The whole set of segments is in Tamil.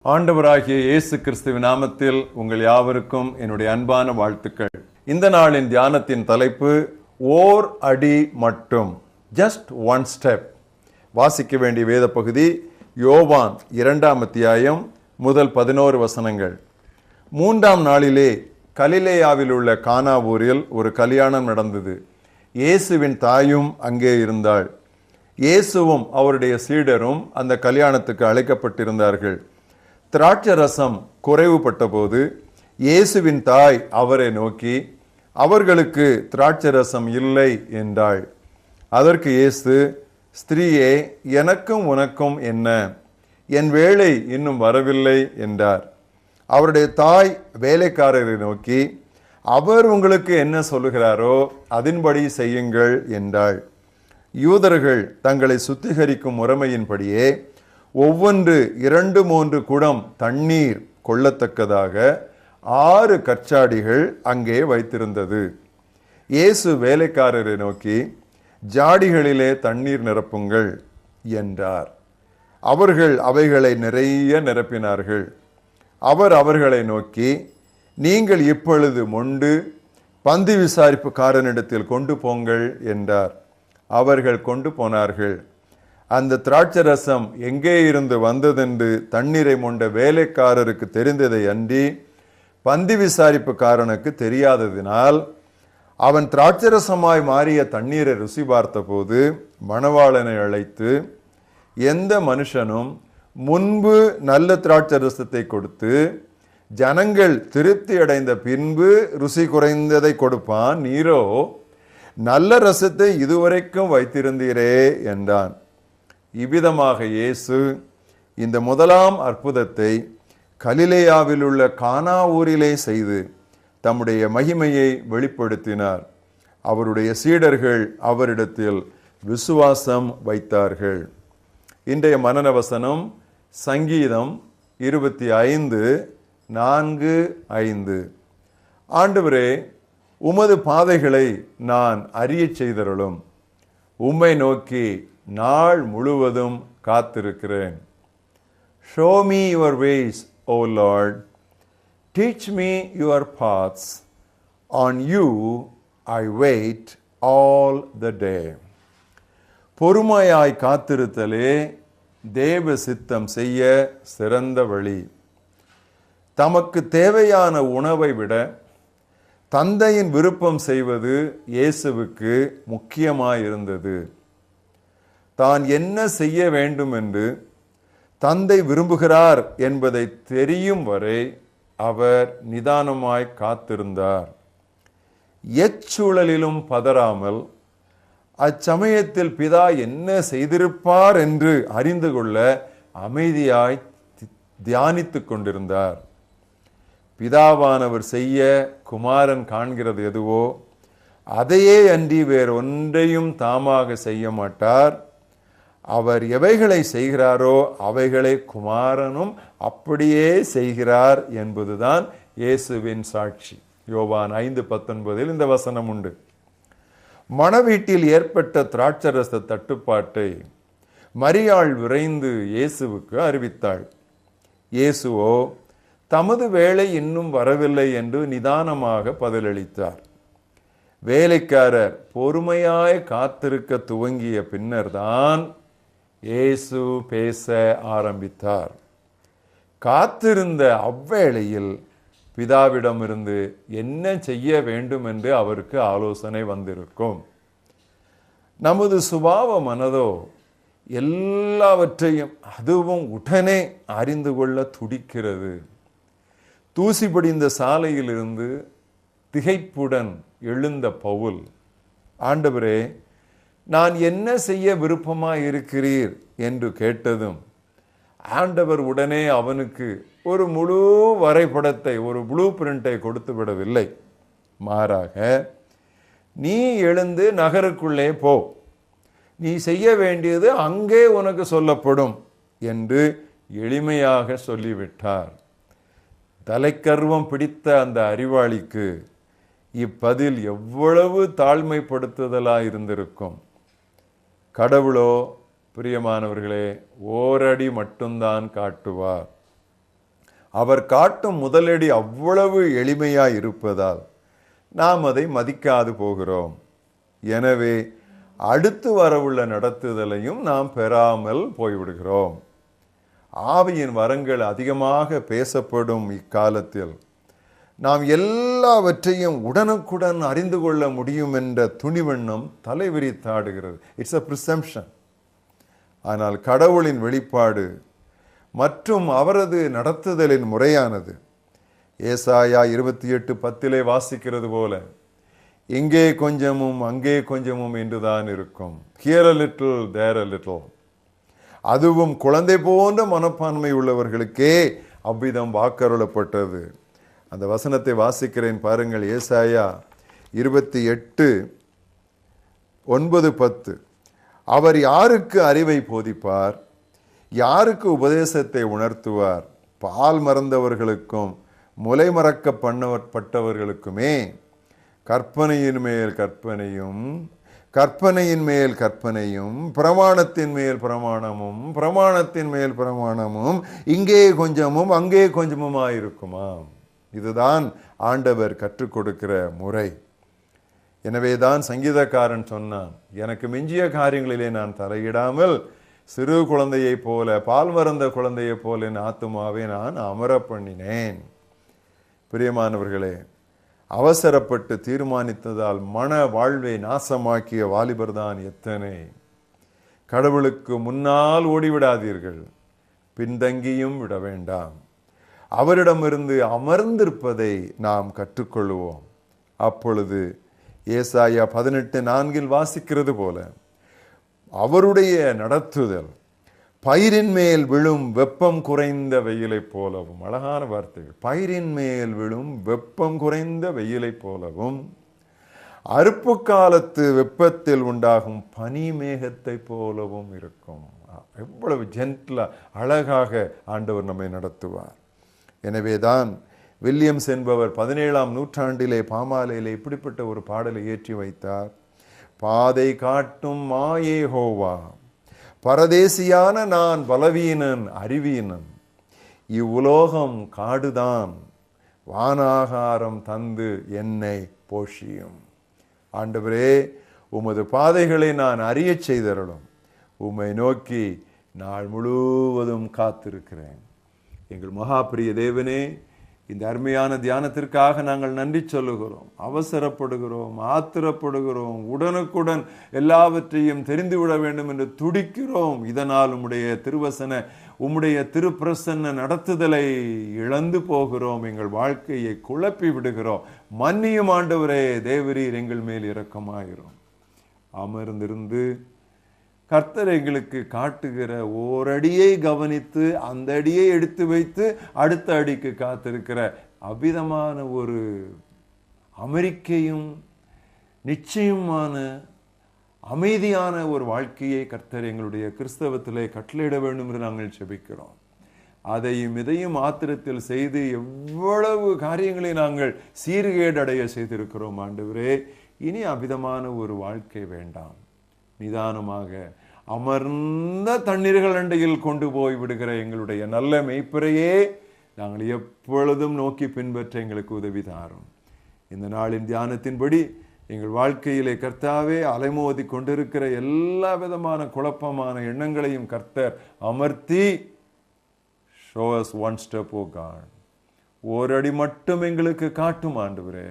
ஆண்டவராகிய இயேசு கிறிஸ்துவின் நாமத்தில் உங்கள் யாவருக்கும் என்னுடைய அன்பான வாழ்த்துக்கள். இந்த நாளின் தியானத்தின் தலைப்பு ஓர் அடி மட்டும், ஜஸ்ட் ஒன் ஸ்டெப். வாசிக்க வேண்டிய வேத பகுதி யோவான் 2ஆம் அத்தியாயம் முதல் 11 வசனங்கள். 3ஆம் நாளிலே கலிலேயாவில் உள்ள கானா ஊரில் ஒரு கல்யாணம் நடந்தது. இயேசுவின் தாயும் அங்கே இருந்தாள். இயேசுவும் அவருடைய சீடரும் அந்த கல்யாணத்துக்கு அழைக்கப்பட்டிருந்தார்கள். திராட்சரசம் குறைவுபட்ட போது இயேசுவின் தாய் அவரை நோக்கி, அவர்களுக்கு திராட்சரசம் இல்லை என்றாள். அதற்கு இயேசு, ஸ்திரீயே, எனக்கும் உனக்கும் என்ன? என் வேளை இன்னும் வரவில்லை என்றார். அவருடைய தாய் வேலைக்காரரை நோக்கி, அவர் உங்களுக்கு என்ன சொல்லுகிறாரோ அதன்படி செய்யுங்கள் என்றாள். யூதர்கள் தங்களை சுத்திகரிக்கும் முறைமையின்படியே ஒவ்வொன்று 2-3 குடம் தண்ணீர் கொள்ளத்தக்கதாக 6 கற்சாடிகள் அங்கே வைத்திருந்தது. இயேசு வேலைக்காரரை நோக்கி, ஜாடிகளிலே தண்ணீர் நிரப்புங்கள் என்றார். அவர்கள் அவைகளை நிறைய நிரப்பினார்கள். அவர் அவர்களை நோக்கி, நீங்கள் இப்பொழுது மொண்டு பந்தி விசாரிப்புக்காரனிடத்தில் கொண்டு போங்கள் என்றார். அவர்கள் கொண்டு போனார்கள். அந்த திராட்சரசம் எங்கே இருந்து வந்ததென்று தண்ணீரை மொண்ட வேலைக்காரருக்கு தெரிந்ததை அன்றி பந்தி விசாரிப்புக்காரனுக்கு தெரியாததினால், அவன் திராட்சரசமாய் மாறிய தண்ணீரை ருசி பார்த்தபோது மணவாளனை அழைத்து, எந்த மனுஷனும் முன்பு நல்ல திராட்சரசத்தை கொடுத்து ஜனங்கள் திருப்தி அடைந்த பின்பு ருசி குறைந்ததை கொடுப்பான், நீரோ நல்ல ரசத்தை இதுவரைக்கும் வைத்திருந்தீரே என்றான். இவ்விதமாக இயேசு இந்த முதலாம் அற்புதத்தை கலிலேயாவில் உள்ள கானா ஊரிலே செய்து தம்முடைய மகிமையை வெளிப்படுத்தினார். அவருடைய சீடர்கள் அவரிடத்தில் விசுவாசம் வைத்தார்கள். இன்றைய மனன வசனம் சங்கீதம் 25:4-5. ஆண்டவரே, உமது பாதைகளை நான் அறியச் செய்தருளும். உம்மை நோக்கி நாள் முழுவதும் காத்திருக்கிறேன். Show me your ways, O Lord. Teach me your paths. On you I wait all the day. பொறுமையாய் காத்திருத்தலே தேவ சித்தம் செய்ய சிறந்த வழி. தமக்கு தேவையான உணவை விட தந்தையின் விருப்பம் செய்வது இயேசுவுக்கு முக்கியமாயிருந்தது. தான் என்ன செய்ய வேண்டும் என்று தந்தை விரும்புகிறார் என்பதை தெரியும் வரை அவர் நிதானமாய் காத்திருந்தார். எச்சூழலிலும் பதறாமல் அச்சமயத்தில் பிதா என்ன செய்திருப்பார் என்று அறிந்து கொள்ள அமைதியாய் தியானித்துக் கொண்டிருந்தார். பிதாவானவர் செய்ய குமாரன் காண்கிறது எதுவோ அதையே அன்றி வேறொன்றையும் தாமாக செய்ய மாட்டார். அவர் எவைகளை செய்கிறாரோ அவைகளை குமாரனும் அப்படியே செய்கிறார் என்பதுதான் இயேசுவின் சாட்சி. யோவான் 5:19 இந்த வசனம் உண்டு. மணவீட்டில் ஏற்பட்ட திராட்சரச தட்டுப்பாட்டை மரியாள் விரைந்து இயேசுவுக்கு அறிவித்தாள். இயேசுவோ தமது வேளை இன்னும் வரவில்லை என்று நிதானமாக பதிலளித்தார். வேலைக்காரர் பொறுமையாய் காத்திருக்க துவங்கிய பின்னர்தான் இயேசு பேச ஆரம்பித்தார். காத்திருந்த அவ்வேளையில் பிதாவிடமிருந்து என்ன செய்ய வேண்டும் என்று அவருக்கு ஆலோசனை வந்திருக்கும். நமது சுபாவ மனதோ எல்லாவற்றையும் அதுவும் உடனே அறிந்து கொள்ள துடிக்கிறது. தூசி படிந்த சாலையிலிருந்து திகைப்புடன் எழுந்த பவுல், ஆண்டவரே, நான் என்ன செய்ய விருப்பமாய் இருக்கிறீர் என்று கேட்டதும் ஆண்டவர் உடனே அவனுக்கு ஒரு முழு வரைபடத்தை, ஒரு ப்ளூ பிரிண்டை கொடுத்து விடவில்லை. மாறாக, நீ எழுந்து நகருக்குள்ளே போ, நீ செய்ய வேண்டியது அங்கே உனக்கு சொல்லப்படும் என்று எளிமையாக சொல்லிவிட்டார். தலைக்கர்வம் பிடித்த அந்த அறிவாளிக்கு இப்பதில் எவ்வளவு தாழ்மைப்படுத்துதலாய் இருந்திருக்கும். கடவுளோ பிரியமானவர்களே, ஓரடி மட்டும்தான் காட்டுவார். அவர் காட்டும் முதலடி அவ்வளவு எளிமையாய் இருப்பதால் நாம் அதை மதிக்காது போகிறோம். எனவே அடுத்து வரவுள்ள நடத்துதலையும் நாம் பெறாமல் போய்விடுகிறோம். ஆவியின் வரங்கள் அதிகமாக பேசப்படும் இக்காலத்தில் நாம் எல்லாவற்றையும் உடனுக்குடன் அறிந்து கொள்ள முடியும் என்ற துணிவெண்ணம் தலைவிரித்தாடுகிறது. It's a பிரிசம்ப்ஷன். ஆனால் கடவுளின் வெளிப்பாடு மற்றும் அவரது நடத்துதலின் முறையானது ஏசாயா 28:10 வாசிக்கிறது போல இங்கே கொஞ்சமும் அங்கே கொஞ்சமும் என்றுதான் இருக்கும். Here a little, there a little. அதுவும் குழந்தை போன்ற மனப்பான்மை உள்ளவர்களுக்கே அவ்விதம் வாக்கருளப்பட்டது. அந்த வசனத்தை வாசிக்கிறேன் பாருங்கள். ஏசாயா 28:9-10. அவர் யாருக்கு அறிவை போதிப்பார், யாருக்கு உபதேசத்தை உணர்த்துவார்? பால் மறந்தவர்களுக்கும் முலை மறக்க பண்ணப்பட்டவர்களுக்குமே கற்பனையின் மேல் கற்பனையும் கற்பனையின் மேல் கற்பனையும் பிரமாணத்தின் மேல் பிரமாணமும் பிரமாணத்தின் மேல் பிரமாணமும் இங்கே கொஞ்சமும் அங்கே கொஞ்சமுமாயிருக்குமாம். இதுதான் ஆண்டவர் கற்றுக் கொடுக்கிற முறை. எனவேதான் சங்கீதக்காரன் சொன்னான், எனக்கு மிஞ்சிய காரியங்களிலே நான் தலையிடாமல் சிறு குழந்தையை போல பால் மறந்த குழந்தையை போல என் ஆத்துமாவை நான் அமர பண்ணினேன். பிரியமானவர்களே, அவசரப்பட்டு தீர்மானித்ததால் மன வாழ்வை நாசமாக்கிய வாலிபர் தான் எத்தனை. கடவுளுக்கு முன்னால் ஓடிவிடாதீர்கள், பின்தங்கியும் விட வேண்டாம். அவரிடமிருந்து அமர்ந்திருப்பதை நாம் கற்றுக்கொள்வோம். அப்பொழுது ஏசாயா 18:4 வாசிக்கிறது போல அவருடைய நடத்துதல் பயிரின் மேல் விழும் வெப்பம் குறைந்த வெயிலை போலவும், அழகான வார்த்தைகள், பயிரின் மேல் விழும் வெப்பம் குறைந்த வெயிலை போலவும் அறுப்பு காலத்து வெப்பத்தில் உண்டாகும் பனி மேகத்தை போலவும் இருக்கும். எவ்வளவு ஜென்டிலா அழகாக ஆண்டவர் நம்மை நடத்துவார். எனவேதான் வில்லியம்ஸ் என்பவர் 17ஆம் நூற்றாண்டிலே பாமாலையிலே இப்படிப்பட்ட ஒரு பாடலை ஏற்றி வைத்தார். பாதை காட்டும் மாயேகோவா, பரதேசியான நான் பலவீனன் அறிவீனன், இவ்வுலோகம் காடுதான், வானாகாரம் தந்து என்னை போஷியும். ஆண்டவரே, உமது பாதைகளை நான் அறிய செய்தருளும். உம்மை நோக்கி நாள் முழுவதும் காத்திருக்கிறேன். எங்கள் மகாபிரிய தேவனே, இந்த அருமையான தியானத்திற்காக நாங்கள் நன்றி சொல்லுகிறோம். அவசரப்படுகிறோம், ஆத்திரப்படுகிறோம், உடனுக்குடன் எல்லாவற்றையும் தெரிந்துவிட வேண்டும் என்று துடிக்கிறோம். இதனால் உம்முடைய திருப்பிரசன்ன நடத்துதலை இழந்து போகிறோம். எங்கள் வாழ்க்கையை குழப்பி விடுகிறோம். மன்னியும் ஆண்டவரே, தேவரீர் எங்கள் மேல் இரக்கமாகிறோம். அமர்ந்திருந்து கர்த்தர் எங்களுக்கு காட்டுகிற ஓரடியை கவனித்து அந்த அடியை எடுத்து வைத்து அடுத்த அடிக்கு காத்திருக்கிற அவ்விதமான ஒரு அமெரிக்கையும் நிச்சயமான அமைதியான ஒரு வாழ்க்கையை கர்த்தர் எங்களுடைய கிறிஸ்தவத்திலே கட்டளையிட வேண்டும் என்று நாங்கள் செபிக்கிறோம். அதையும் இதையும் ஆத்திரத்தில் செய்து எவ்வளவு காரியங்களை நாங்கள் சீர்கேடடைய செய்திருக்கிறோம். ஆண்டவரே, இனி அவ்விதமான ஒரு வாழ்க்கை வேண்டாம். நிதானமாக அமர்ந்த தண்ணீர்கள் அண்டையில் கொண்டு போய் விடுகிற எங்களுடைய நல்ல மெய்ப்பரையே நாங்கள் எப்பொழுதும் நோக்கி பின்பற்ற எங்களுக்கு உதவி தாரும். இந்த நாளின் தியானத்தின்படி எங்கள் வாழ்க்கையிலே கர்த்தாவே அலைமோதி கொண்டிருக்கிற எல்லா விதமான குழப்பமான எண்ணங்களையும் கர்த்தர் அமர்த்தி show us one step, O God. ஓரடி மட்டும் எங்களுக்கு காட்டும் ஆண்டவரே.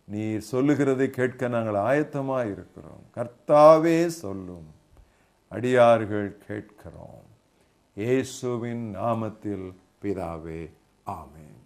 நீர் சொல்லுகிறதை கேட்க நாங்கள் ஆயத்தமாய் இருக்கிறோம். கர்த்தாவே சொல்லும், அடியார்கள் கேட்கிறோம். இயேசுவின் நாமத்தில் பிதாவே, ஆமென்.